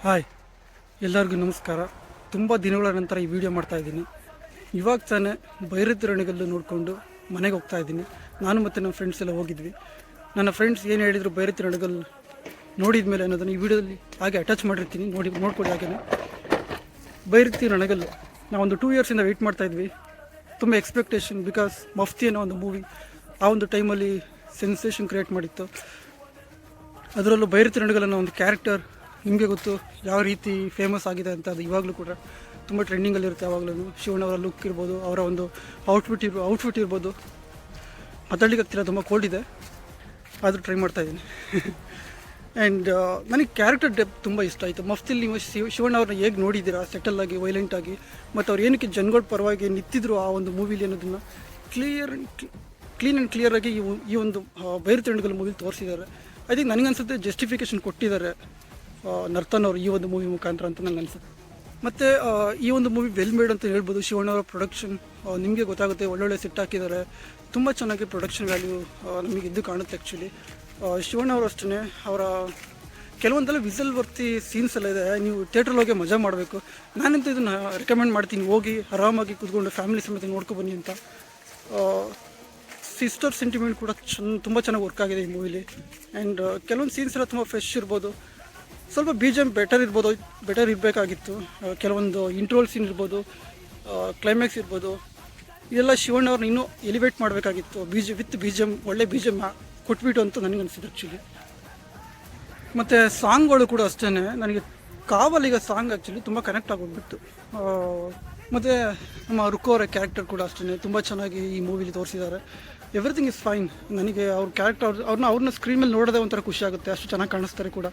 Hi, ಎಲ್ಲರಿಗೂ ನಮಸ್ಕಾರ. ತುಂಬ ದಿನಗಳ ನಂತರ ಈ ವಿಡಿಯೋ ಮಾಡ್ತಾಯಿದ್ದೀನಿ. ಇವಾಗ ತಾನೇ ಭೈರತಿ ನೋಡಿಕೊಂಡು ಮನೆಗೆ ಹೋಗ್ತಾ ಇದ್ದೀನಿ. ನಾನು ಮತ್ತು ನನ್ನ ಫ್ರೆಂಡ್ಸ್ ಎಲ್ಲ ಹೋಗಿದ್ವಿ. ನನ್ನ ಫ್ರೆಂಡ್ಸ್ ಏನು ಹೇಳಿದರು ಭೈರತಿ ರಣಗಲ್ ನೋಡಿದ ಮೇಲೆ ಅನ್ನೋದನ್ನು ಈ ವಿಡಿಯೋದಲ್ಲಿ ಹಾಗೆ ಅಟ್ಯಾಚ್ ಮಾಡಿರ್ತೀನಿ, ನೋಡ್ಕೊಳ್ಳಿ. ಹಾಗೆಯೇ ಭೈರತಿ ರಣಗಲ್ ನಾವೊಂದು 2 ಇಯರ್ಸಿಂದ ವೆಯ್ಟ್ ಮಾಡ್ತಾಯಿದ್ವಿ. ತುಂಬ ಎಕ್ಸ್ಪೆಕ್ಟೇಷನ್, ಬಿಕಾಸ್ ಮಫ್ತಿ ಅನ್ನೋ ಒಂದು ಮೂವಿ ಆ ಒಂದು ಟೈಮಲ್ಲಿ ಸೆನ್ಸೇಷನ್ ಕ್ರಿಯೇಟ್ ಮಾಡಿತ್ತು. ಅದರಲ್ಲೂ ಭೈರತಿ ರಣಗಲ್ ಅನ್ನೋ ಒಂದು ಕ್ಯಾರೆಕ್ಟರ್ ನಿಮಗೆ ಗೊತ್ತು ಯಾವ ರೀತಿ ಫೇಮಸ್ ಆಗಿದೆ ಅಂತ. ಅದು ಇವಾಗಲೂ ಕೂಡ ತುಂಬ ಟ್ರೆಂಡಿಂಗಲ್ಲಿರುತ್ತೆ. ಯಾವಾಗಲೂ ಶಿವಣ್ಣ ಅವರ ಲುಕ್ ಇರ್ಬೋದು, ಅವರ ಒಂದು ಔಟ್ಫಿಟ್ ಇರ್ಬೋದು. ಮಾತಾಡ್ಲಿಕ್ಕೆ ಆಗ್ತಿಲ್ಲ, ತುಂಬ ಕೋಲ್ಡ್ ಇದೆ, ಆದರೂ ಟ್ರೈ ಮಾಡ್ತಾಯಿದ್ದೀನಿ. ಆ್ಯಂಡ್ ನನಗೆ ಕ್ಯಾರೆಕ್ಟರ್ ಡೆಪ್ತ್ ತುಂಬ ಇಷ್ಟ ಆಯಿತು. ಮಫ್ತಿಲಿ ನೀವು ಶಿವಣ್ಣ ಅವ್ರನ್ನ ಹೇಗೆ ನೋಡಿದ್ದೀರಾ, ಸೆಟಲ್ ಆಗಿ, ವೈಲೆಂಟಾಗಿ, ಮತ್ತು ಅವ್ರು ಏನಕ್ಕೆ ಜನಗಳ ಪರವಾಗಿ ನಿಂತಿದ್ರು ಆ ಒಂದು ಮೂವಿಲಿ ಅನ್ನೋದನ್ನು ಕ್ಲೀನ್ ಆ್ಯಂಡ್ ಕ್ಲಿಯರಾಗಿ ಈ ಒಂದು ಭೈರತಿ ರಣಗಲ್ ಮೂವಿಲಿ ತೋರಿಸಿದ್ದಾರೆ. ಐ ಥಿಂಕ್ ನನಗನ್ಸುತ್ತೆ ಜಸ್ಟಿಫಿಕೇಷನ್ ಕೊಟ್ಟಿದ್ದಾರೆ ನರ್ತನ್ ಅವರು ಈ ಒಂದು ಮೂವಿ ಮುಖಾಂತರ ಅಂತ ನನಗೆ ಅನಿಸುತ್ತೆ. ಮತ್ತು ಈ ಒಂದು ಮೂವಿ ವೆಲ್ ಮೇಡ್ ಅಂತ ಹೇಳ್ಬೋದು. ಶಿವಣ್ಣವರ ಪ್ರೊಡಕ್ಷನ್ ನಿಮಗೆ ಗೊತ್ತಾಗುತ್ತೆ, ಒಳ್ಳೊಳ್ಳೆ ಸೆಟ್ ಹಾಕಿದ್ದಾರೆ. ತುಂಬ ಚೆನ್ನಾಗಿ ಪ್ರೊಡಕ್ಷನ್ ವ್ಯಾಲ್ಯೂ ನಮಗೆ ಇದು ಕಾಣುತ್ತೆ. ಆ್ಯಕ್ಚುಲಿ ಶಿವಣ್ಣ ಅವರು ಅಷ್ಟೇ, ಅವರ ಕೆಲವೊಂದೆಲ್ಲ ವಿಸಲ್ ವರ್ತಿ ಸೀನ್ಸ್ ಎಲ್ಲ ಇದೆ. ನೀವು ಥಿಯೇಟ್ರಲ್ಲಿ ಹೋಗಿ ಮಜಾ ಮಾಡಬೇಕು. ನಾನಂತೂ ಇದನ್ನು ರೆಕಮೆಂಡ್ ಮಾಡ್ತೀನಿ, ಹೋಗಿ ಆರಾಮಾಗಿ ಕೂತ್ಕೊಂಡು ಫ್ಯಾಮಿಲಿ ಸಮೇತ ನೋಡ್ಕೊಬನ್ನಿ ಅಂತ. ಸಿಸ್ಟರ್ ಸೆಂಟಿಮೆಂಟ್ ಕೂಡ ತುಂಬ ಚೆನ್ನಾಗಿ ವರ್ಕ್ ಆಗಿದೆ ಈ ಮೂವಿಲಿ. ಆ್ಯಂಡ್ ಕೆಲವೊಂದು ಸೀನ್ಸ್ ಎಲ್ಲ ತುಂಬ ಫ್ರೆಶ್ ಇರ್ಬೋದು. ಸ್ವಲ್ಪ BGM ಬೆಟರ್ ಇರಬೇಕಾಗಿತ್ತು. ಕೆಲವೊಂದು ಇಂಟ್ರೋಲ್ ಸೀನ್ ಇರ್ಬೋದು, ಕ್ಲೈಮ್ಯಾಕ್ಸ್ ಇರ್ಬೋದು, ಇದೆಲ್ಲ ಶಿವಣ್ಣವ್ರನ್ನ ಇನ್ನೂ ಎಲಿವೇಟ್ ಮಾಡಬೇಕಾಗಿತ್ತು. ವಿತ್ BGM, ಒಳ್ಳೆ BGM ಕೊಟ್ಬಿಟ್ಟು ಅಂತ ನನಗೆ ಅನಿಸಿದೆ ಆ್ಯಕ್ಚುಲಿ. ಮತ್ತು ಸಾಂಗ್ಗಳು ಕೂಡ ಅಷ್ಟೇ. ನನಗೆ ಕಾವಲಿಗ ಸಾಂಗ್ ಆ್ಯಕ್ಚುಲಿ ತುಂಬ ಕನೆಕ್ಟ್ ಆಗೋಗ್ಬಿಟ್ಟು. ಮತ್ತು ನಮ್ಮ ರುಕ್ಕು ಅವರ ಕ್ಯಾರೆಕ್ಟರ್ ಕೂಡ ಅಷ್ಟೇ ತುಂಬ ಚೆನ್ನಾಗಿ ಈ ಮೂವಿಲಿ ತೋರಿಸಿದ್ದಾರೆ. Everything is fine. ನನಗೆ ಅವ್ರ ಕ್ಯಾರೆಕ್ಟರ್ ಅವ್ರನ್ನ ಸ್ಕ್ರೀನ್ ಮೇಲೆ ನೋಡೋದೇ ಒಂಥರ ಖುಷಿ ಆಗುತ್ತೆ, ಅಷ್ಟು ಚೆನ್ನಾಗಿ ಕಾಣಿಸ್ತಾರೆ ಕೂಡ.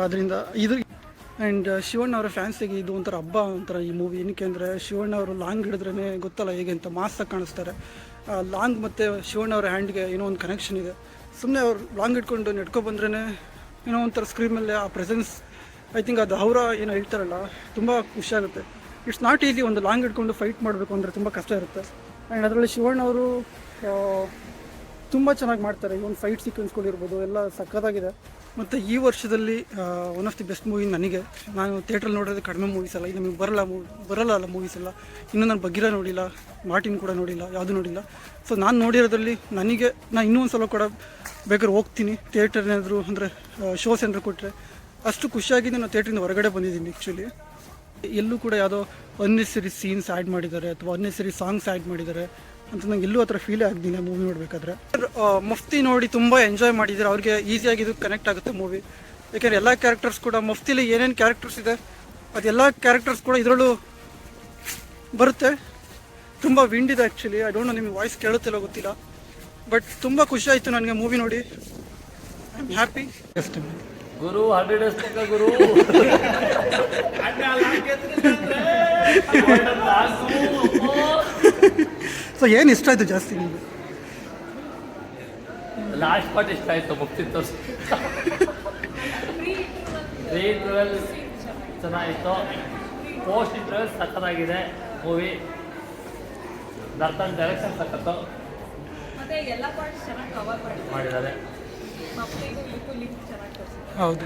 ಅದರಿಂದ ಇದು ಆ್ಯಂಡ್ ಶಿವಣ್ಣ ಅವರ ಫ್ಯಾನ್ಸಿಗೆ ಇದು ಒಂಥರ ಹಬ್ಬ ಒಂಥರ ಈ ಮೂವಿ. ಏನಕ್ಕೆ ಅಂದರೆ ಶಿವಣ್ಣ ಅವರು ಲಾಂಗ್ ಹಿಡಿದ್ರೇ ಗೊತ್ತಲ್ಲ ಹೇಗೆ ಅಂತ ಮಾಸಾಗಿ ಕಾಣಿಸ್ತಾರೆ. ಲಾಂಗ್ ಮತ್ತು ಶಿವಣ್ಣ ಅವರ ಹ್ಯಾಂಡ್ಗೆ ಏನೋ ಒಂದು ಕನೆಕ್ಷನ್ ಇದೆ. ಸುಮ್ಮನೆ ಅವ್ರು ಲಾಂಗ್ ಇಟ್ಕೊಂಡು ನೆಡ್ಕೊಬಂದ್ರೇ ಏನೋ ಒಂಥರ ಸ್ಕ್ರೀನ್ ಮೇಲೆ ಆ ಪ್ರೆಸೆನ್ಸ್, ಐ ಥಿಂಕ್ ಅದು ಅವರ ಏನೋ ಹೇಳ್ತಾರಲ್ಲ, ತುಂಬ ಖುಷಿಯಾಗುತ್ತೆ. ಇಟ್ಸ್ ನಾಟ್ ಈಸಿ ಒಂದು ಲಾಂಗ್ ಇಟ್ಕೊಂಡು ಫೈಟ್ ಮಾಡಬೇಕು ಅಂದರೆ ತುಂಬ ಕಷ್ಟ ಇರುತ್ತೆ. ಆ್ಯಂಡ್ ಅದರಲ್ಲಿ ಶಿವಣ್ಣ ಅವರು ತುಂಬ ಚೆನ್ನಾಗಿ ಮಾಡ್ತಾರೆ. ಈ ಒಂದು ಫೈಟ್ ಸೀಕ್ವೆನ್ಸ್ಗಳಿರ್ಬೋದು ಎಲ್ಲ ಸಕ್ಕತ್ತಾಗಿದೆ. ಮತ್ತು ಈ ವರ್ಷದಲ್ಲಿ one of the best movie ನನಗೆ. ನಾನು ಥಿಯೇಟ್ರಲ್ಲಿ ನೋಡೋದು ಕಡಿಮೆ ಮೂವೀಸ್ ಅಲ್ಲ, ಇದು ನಮಗೆ ಬರಲ್ಲ ಮೂವೀಸ್ ಎಲ್ಲ. ಇನ್ನೂ ನಾನು ಬಗ್ಗಿರ ನೋಡಿಲ್ಲ, ಮಾರ್ಟಿನ್ ಕೂಡ ನೋಡಿಲ್ಲ, ಯಾವುದೂ ನೋಡಿಲ್ಲ. ಸೊ ನಾನು ನೋಡಿರೋದ್ರಲ್ಲಿ ನಾನು ಇನ್ನೂ ಒಂದು ಸಲ ಕೂಡ ಬೇಕಾದ್ರೆ ಹೋಗ್ತೀನಿ ಥಿಯೇಟರ್ ಏನಾದರೂ, ಅಂದರೆ ಶೋಸ್ ಏನಾದರೂ ಕೊಟ್ಟರೆ. ಅಷ್ಟು ಖುಷಿಯಾಗಿದೆ ನಾನು ಥಿಯೇಟ್ರಿಂದ ಹೊರಗಡೆ ಬಂದಿದ್ದೀನಿ ಆ್ಯಕ್ಚುಲಿ. ಎಲ್ಲೂ ಕೂಡ ಯಾವುದೋ ಅನ್ನೆಸರಿ ಸೀನ್ಸ್ ಆ್ಯಡ್ ಮಾಡಿದ್ದಾರೆ ಅಥವಾ ಅನ್ನೆಸರಿ ಸಾಂಗ್ಸ್ ಆ್ಯಡ್ ಮಾಡಿದ್ದಾರೆ ಅಂತ ನಂಗೆ ಎಲ್ಲೂ ಆ ಥರ ಫೀಲೇ ಆಗ್ತೀನಿ ಆ ಮೂವಿ ನೋಡಬೇಕಾದ್ರೆ. ಮಫ್ತಿ ನೋಡಿ ತುಂಬ ಎಂಜಾಯ್ ಮಾಡಿದ್ದಾರೆ. ಅವ್ರಿಗೆ ಈಸಿಯಾಗಿ ಇದು ಕನೆಕ್ಟ್ ಆಗುತ್ತೆ ಮೂವಿ. ಯಾಕೆಂದರೆ ಎಲ್ಲ ಕ್ಯಾರೆಕ್ಟರ್ಸ್ ಕೂಡ ಮಫ್ತಿಲಿ ಏನೇನು ಕ್ಯಾರೆಕ್ಟರ್ಸ್ ಇದೆ ಅದೆಲ್ಲ ಕ್ಯಾರೆಕ್ಟರ್ಸ್ ಕೂಡ ಇದರಲ್ಲೂ ಬರುತ್ತೆ. ತುಂಬ ವಿಂಡ್ ಇದೆ ಆ್ಯಕ್ಚುಲಿ. ಐ ಡೋಂಟ್ ನೋ ನಿಮಗೆ ವಾಯ್ಸ್ ಕೇಳುತ್ತಿಲ್ಲ ಗೊತ್ತಿಲ್ಲ, ಬಟ್ ತುಂಬ ಖುಷಿ ಆಯಿತು ನನಗೆ ಮೂವಿ ನೋಡಿ. I am happy. Guru 100 days Guru so ಏನು ಇಷ್ಟ ಆಯಿತು ಜಾಸ್ತಿ ನಿಮಗೆ? ಲಾಸ್ಟ್ ಪಾರ್ಟ್ ಇಷ್ಟ ಆಯಿತು. ಮುಕ್ತಿ ತೋರಿಸಿ ಇಂಟರ್ವೆಲ್ ಚೆನ್ನಾಗಿತ್ತು. ಪೋಸ್ಟ್ ಇಂಟರ್ವೆಲ್ ಸಕ್ಕತ್ತಾಗಿದೆ ಮೂವಿ. ನರ್ತನ್ ಡೈರೆಕ್ಷನ್ ಸಕ್ಕತ್ತು ಮಾಡಿದ್ದಾರೆ. ಹೌದು.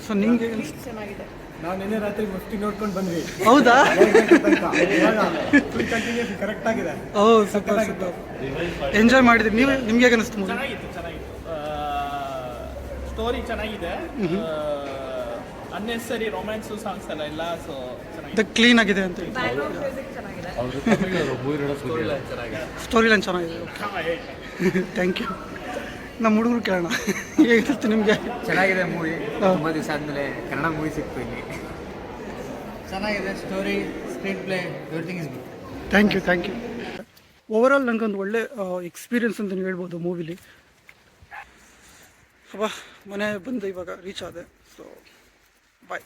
ಸೊ ನಿಮಗೆ ಚೆನ್ನಾಗಿದೆ. ನಾವು ನಿನ್ನೆ ರಾತ್ರಿ ಮಫ್ತಿ ನೋಡ್ಕೊಂಡು ಬಂದ್ವಿ. ಹೌದಾ? ಕರೆಕ್ಟ್ ಆಗಿದೆ. ಸೂಪರ್. ಎಂಜಾಯ್ ಮಾಡಿದ್ರಿ ನೀವು? ನಿಮ್ಗೆ ಹೇಗೆ ಅನಿಸ್ತು ಮೂವಿ? ಚೆನ್ನಾಗಿತ್ತು. ಸ್ಟೋರಿ ಚೆನ್ನಾಗಿದೆ. ಅನ್ನೆಸರಿ ರೊಮ್ಯಾನ್ಸು ಸಾಂಗ್ಸ್ ಎಲ್ಲ ಇಲ್ಲ. ಸೊ ಚೆನ್ನಾಗಿದೆ, ಕ್ಲೀನ್ ಆಗಿದೆ ಅಂತ. ಸ್ಟೋರಿ ಲೈನ್ ಚೆನ್ನಾಗಿದೆ. Thank you. ನಮ್ಮ ಹುಡುಗರು ಕೇಳೋಣ, ಹೇಗಿರುತ್ತೆ ನಿಮಗೆ? ಚೆನ್ನಾಗಿದೆ ಮೂವಿ. ತುಂಬ ದಿವಸ ಆದಮೇಲೆ ಕನ್ನಡ ಮೂವಿ ಸಿಕ್ತು ಇಲ್ಲಿ. ಚೆನ್ನಾಗಿದೆ story, screen play, everything is good. Thank you. Overall ನನಗೊಂದು ಒಳ್ಳೆ ಎಕ್ಸ್ಪೀರಿಯನ್ಸ್ ಅಂತ ನೀವು ಹೇಳ್ಬೋದು ಮೂವಿಲಿ. ಮನೆ ಬಂದು ಇವಾಗ ರೀಚ್ ಆದೆ. ಸೊ ಬಾಯ್.